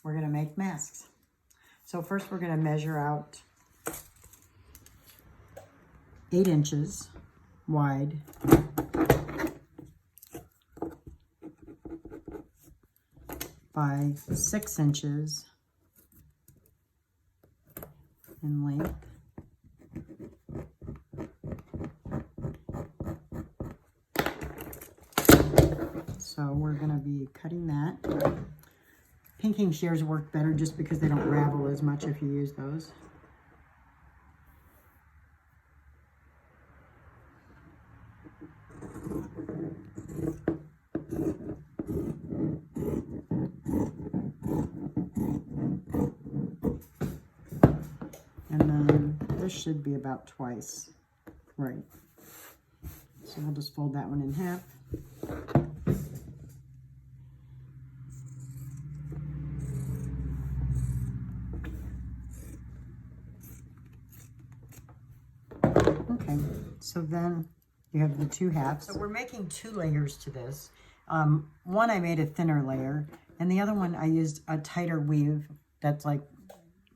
we're going to make masks. So first we're going to measure out 8 inches wide by 6 inches in length. So we're going to be cutting that. Pinking shears work better just because they don't ravel as much if you use those. And then this should be about twice, right? So we'll just fold that one in half. Okay, so then you have the 2 halves. So we're making 2 layers to this. One I made a thinner layer, and the other one I used a tighter weave that's like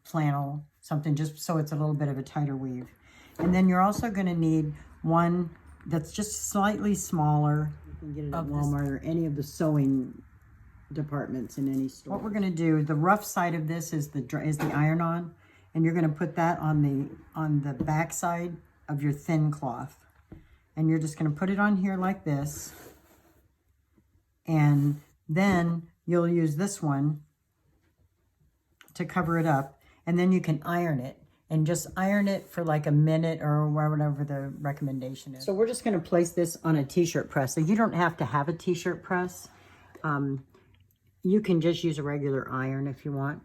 flannel, something just so it's a little bit of a tighter weave. And then you're also going to need one that's just slightly smaller. You can get it at Walmart or any of the sewing departments in any store. What we're going to do, the rough side of this is the iron-on, and you're going to put that on the back side of your thin cloth. And you're just going to put it on here like this. And then you'll use this one to cover it up. And then you can iron it. And just iron it for like a minute or whatever the recommendation is. So we're just going to place this on a t-shirt press. So you don't have to have a t-shirt press. You can just use a regular iron if you want.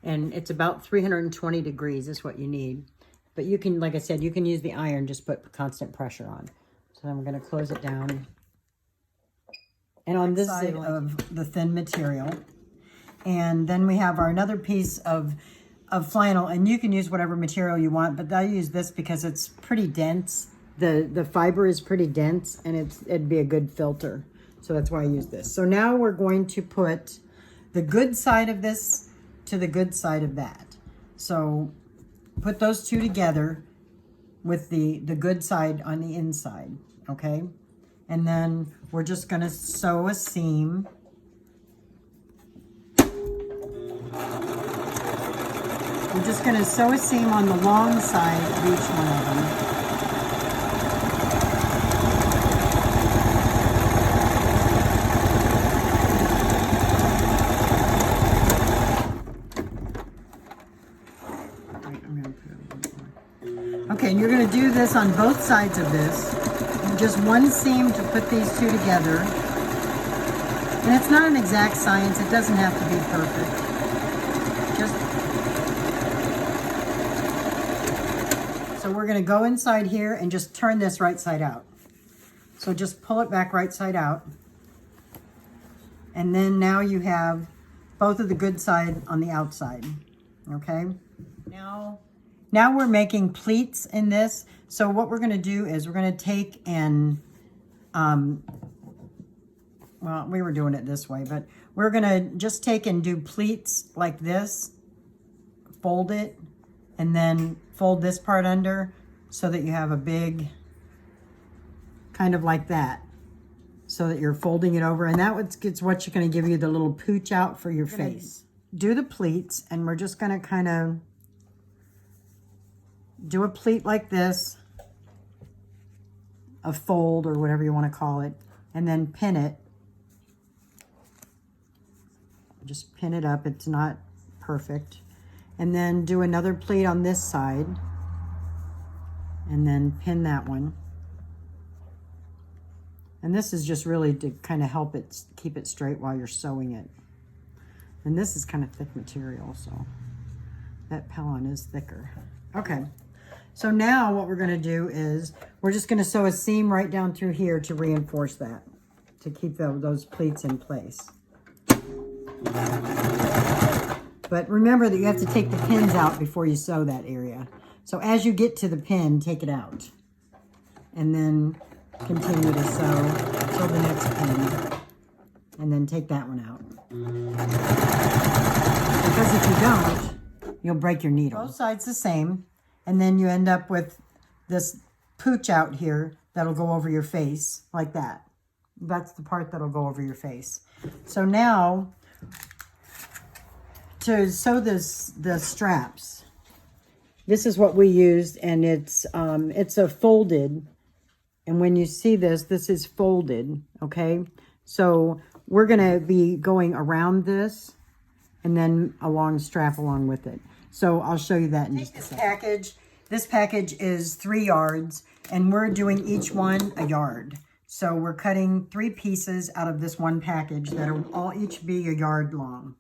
And it's about 320 degrees is what you need. But you can, like I said, you can use the iron, just put constant pressure on. So then we're going to close it down. And on this side of the thin material. And then we have our another piece of flannel, and you can use whatever material you want, but I use this because it's pretty dense. The fiber is pretty dense, and it'd be a good filter. So that's why I use this. So now we're going to put the good side of this to the good side of that. So put those two together with the good side on the inside, okay? And then we're just gonna sew a seam. We're just gonna sew a seam on the long side of each one of them. Okay, and you're going to do this on both sides of this. Just one seam to put these two together. And it's not an exact science. It doesn't have to be perfect. So we're going to go inside here and just turn this right side out. So just pull it back right side out. And then now you have both of the good side on the outside. Okay? Now we're making pleats in this. So what we're going to do is we're going to take and, well, we were doing it this way, but we're going to just take and do pleats like this, fold it, and then fold this part under so that you have a big, kind of like that, so that you're folding it over. And it's what's going to give you the little pooch out for your face. Do the pleats, and we're just going to kind of do a pleat like this, a fold or whatever you want to call it, and then pin it. Just pin it up. It's not perfect. And then do another pleat on this side, and then pin that one. And this is just really to kind of help it keep it straight while you're sewing it. And this is kind of thick material, so that Pellon is thicker. Okay. So now what we're going to do is we're just going to sew a seam right down through here to reinforce that, to keep those pleats in place. But remember that you have to take the pins out before you sew that area. So as you get to the pin, take it out. And then continue to sew till the next pin. And then take that one out. because if you don't, you'll break your needle. Both sides the same, and then you end up with this pooch out here that'll go over your face like that. That's the part that'll go over your face. So now, to sew the straps, this is what we used, and it's a folded, and when you see this is folded, okay? So we're gonna be going around this, and then a long strap along with it. So I'll show you that in just a second. This package is 3 yards, and we're doing each one a yard. So we're cutting 3 pieces out of this one package that'll all each be a yard long.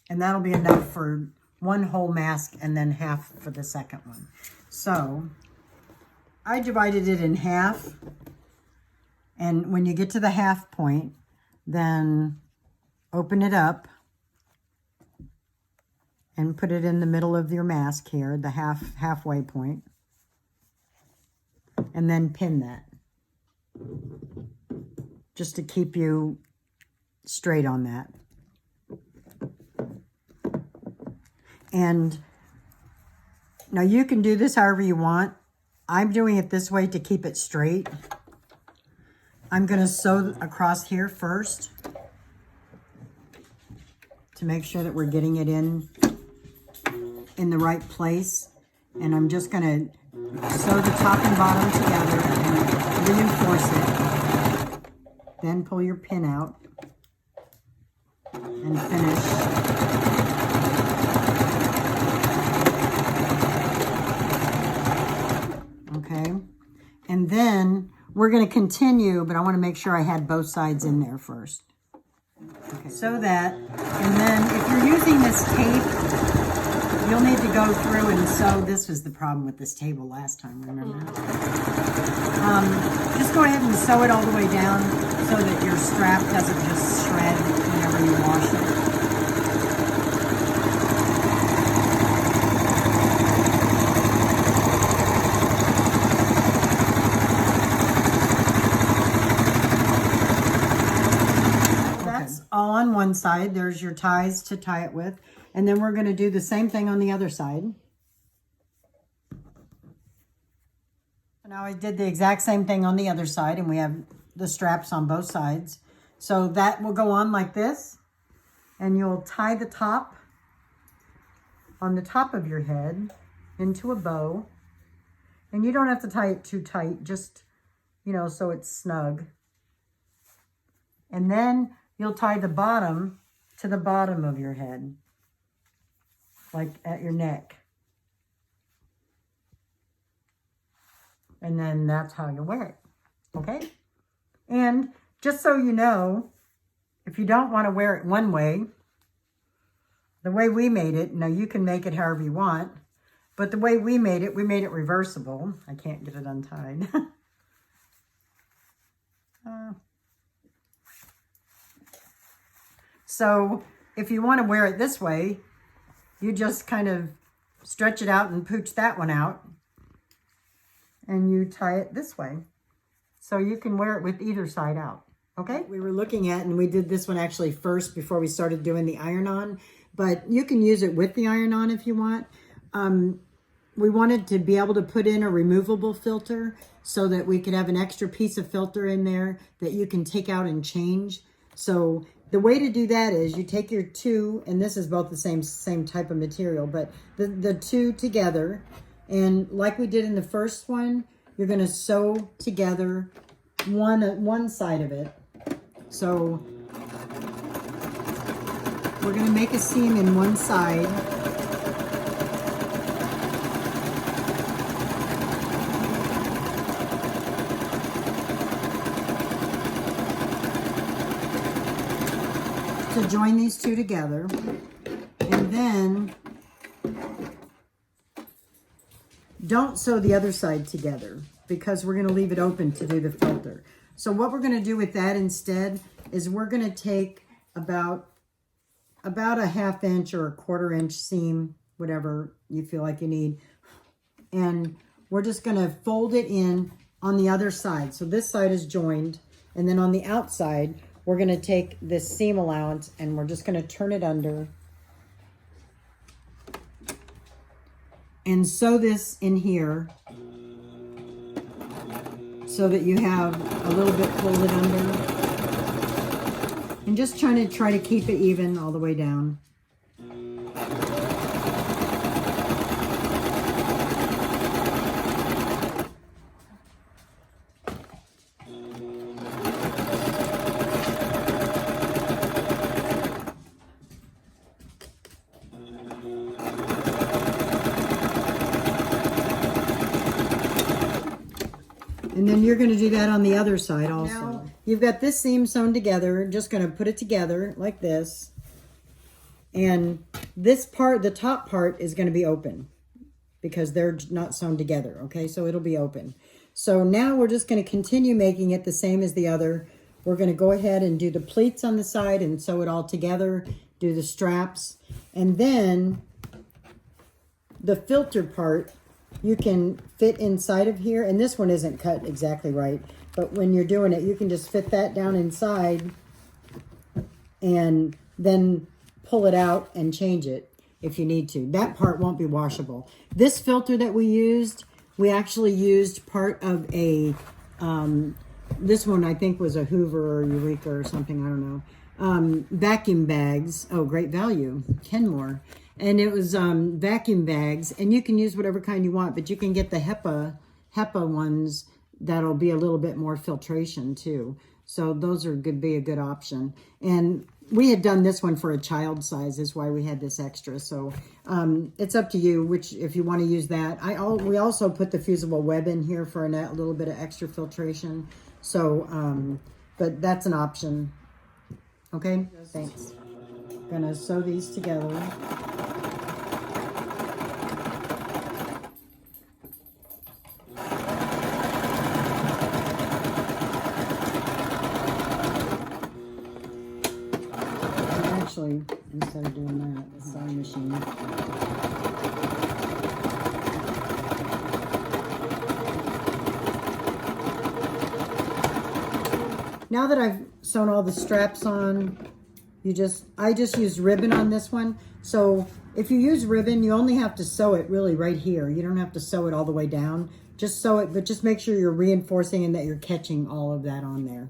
And that'll be enough for one whole mask and then half for the second one. So I divided it in half. And when you get to the half point, then open it up and put it in the middle of your mask here, the halfway point. And then pin that, just to keep you straight on that. And now you can do this however you want. I'm doing it this way to keep it straight. I'm going to sew across here first to make sure that we're getting it in the right place. And I'm just going to sew the top and bottom together and reinforce it. Then pull your pin out and finish. Okay, and then we're going to continue, but I want to make sure I had both sides in there first. Okay, sew that, and then if you're using this tape, you'll need to go through and sew. This was the problem with this table last time, remember? Just go ahead and sew it all the way down so that your strap doesn't just shred whenever you wash it. All on one side. There's your ties to tie it with. And then we're going to do the same thing on the other side. Now I did the exact same thing on the other side, and we have the straps on both sides. So that will go on like this, and you'll tie the top on the top of your head into a bow. And you don't have to tie it too tight, just, you know, so it's snug. And then you'll tie the bottom to the bottom of your head, like at your neck. And then that's how you wear it, okay? And just so you know, if you don't want to wear it one way, the way we made it, now you can make it however you want, but the way we made it reversible. I can't get it untied. So if you want to wear it this way, you just kind of stretch it out and pooch that one out, and you tie it this way. So you can wear it with either side out, okay? We were looking at, and we did this one actually first before we started doing the iron-on, but you can use it with the iron-on if you want. We wanted to be able to put in a removable filter so that we could have an extra piece of filter in there that you can take out and change. So the way to do that is you take your two, and this is both the same type of material, but the two together, and like we did in the first one, you're going to sew together one side of it. So we're going to make a seam in one side. To join these two together, and then don't sew the other side together because we're going to leave it open to do the filter. So what we're going to do with that instead is we're going to take about a 1/2 inch or a 1/4 inch seam, whatever you feel like you need, and we're just going to fold it in on the other side. So this side is joined, and then on the outside we're going to take this seam allowance and we're just going to turn it under and sew this in here so that you have a little bit folded under. And just try to keep it even all the way down. And then you're going to do that on the other side also. Now, you've got this seam sewn together. Just going to put it together like this. And this part, the top part, is going to be open because they're not sewn together. Okay, so it'll be open. So now we're just going to continue making it the same as the other. We're going to go ahead and do the pleats on the side and sew it all together. Do the straps. And then the filter part, you can fit inside of here, and this one isn't cut exactly right, but when you're doing it, you can just fit that down inside and then pull it out and change it if you need to. That part won't be washable. This filter that we actually used part of a, this one I think was a Hoover or Eureka or something, I don't know. Vacuum bags. Oh, great value. Kenmore. And it was vacuum bags, and you can use whatever kind you want, but you can get the HEPA ones that'll be a little bit more filtration too. So those are be a good option. And we had done this one for a child size, is why we had this extra. So it's up to you which if you want to use that. We also put the fusible web in here for a little bit of extra filtration. So, but that's an option. Okay, thanks. Gonna sew these together. Actually, instead of doing that, the sewing machine. Now that I've sewn all the straps on, I just used ribbon on this one. So if you use ribbon, you only have to sew it really right here. You don't have to sew it all the way down. Just sew it, but just make sure you're reinforcing and that you're catching all of that on there.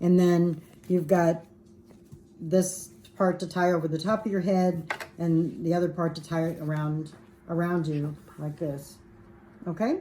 And then you've got this part to tie over the top of your head and the other part to tie around you like this. Okay?